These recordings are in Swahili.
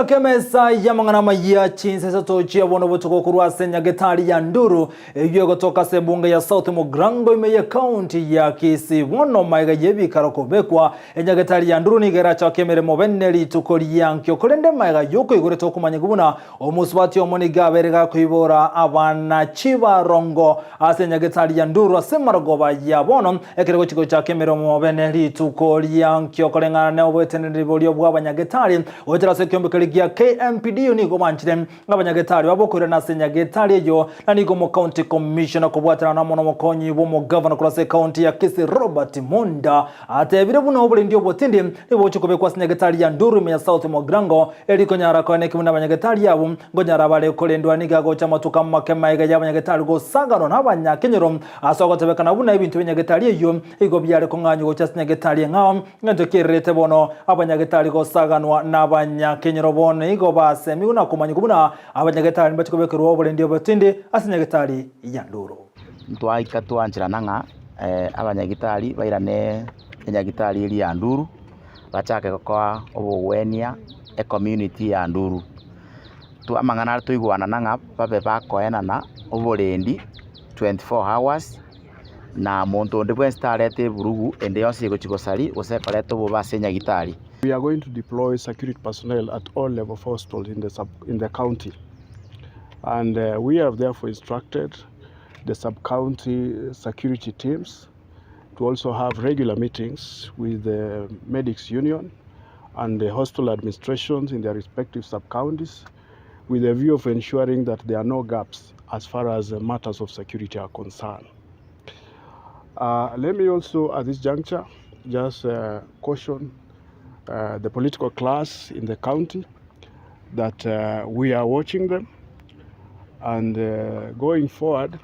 Kemesa ya mangana ya chinse tochi ya bono butuko kurwa nyagetali ya Nduru iyo gotoka sebunge ya South Nyamira County ya Kisii wono maiga yebi karokobekwa nyagetali ya Nduru ni geracha kemere mobeneli tukoli yankyo kolende maiga yoko igure tokumanya kubuna omuswati omoniga berega kuibora abana chibarongo ase nyagetali ya Nduru asemaragoba ya bono ekerego chiko cha kemere mobeneli tukoli yankyo kolengana ne obweteneri bolyo bwa nyagetali otera se kyombe ya KMPD unigo manchire ngabanyagetali babokore na senyagetali yo nanigo mo county commissioner kubwatana na mono mokonyi bo mo governor kula se county ya Kisii Robert Muda atebire buno obule ndio botindi nibo chikobe kwa senyagetali ya Nduru ya South Mogrango eliko nyara kwa neki muna banyagetali yabo ngonyara bale kolendwa niga go chama tukama kemaiga yabanyagetali go sangano na banyakenyero asoko tebekana buna ibintu banyagetali yo igo byare ko nganyo go senyagetali ngao ngento kirete bono abanyagetali go saganwa na banyakenyero bone igo base miuna kumanya kubuna abanyagetali batikobekerwa obule ndio batinde asinyagetali ya Nduru ntwaika twanjira nanga abanyagetali bairane nyagetali iri ya Nduru bachake kwa obugwenia community ya Nduru tu amangana tuigwana nanga babe bakoenana obulendi 24 hours na muntu ndibwe starete burugu ende yose gochigosali osekoleto bo base nyagetali. We are going to deploy security personnel at all level of hospitals in the county, and we have therefore instructed the sub-county security teams to also have regular meetings with the medics union and the hospital administrations in their respective sub-counties, with a view of ensuring that there are no gaps as far as matters of security are concerned. Let me also at this juncture just caution the political class in the county that we are watching them, and going forward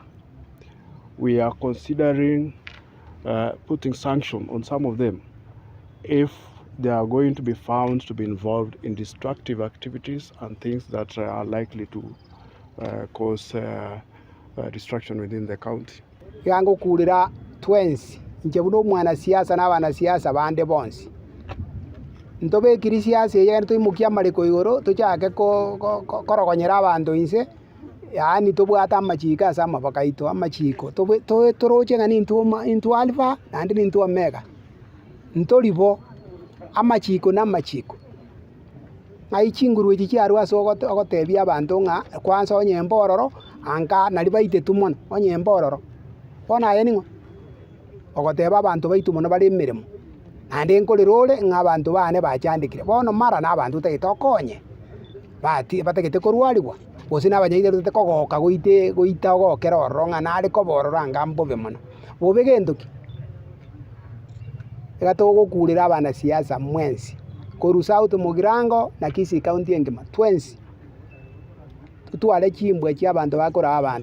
we are considering putting sanction on some of them if they are going to be found to be involved in destructive activities and things that are likely to cause destruction within the county. Yango kulira twensi njebuno mwana siasa na bana siasa bande bonsi ntobe kiri siasa ye tuimukia mariko igoro tuchake korogonyera abandu inse yani tobwata amachika sama bakaito amachiko toroche ngani into alpha and into omega ntolibo amachiko na machiko aichinguru ichi arwa so ogotebia abandu nga kwanza onyembororo anga nalibaite tumona onyembororo bona yeningo ogoteba abantu baitu mono bali mirimo ande nkolirole ng'abantu bane bachandikire bono mara n'abantu taitokonye bati bategete korwaliwa bose n'abanyaire tekogoka goita ogokera orronga nari koborora ngambo bemono bobe gendoki egatogo kulira abana siasa mwensi korusa auto mugirango na Kisii county engima 20 tutwale chimbwe chi abantu bakora abantu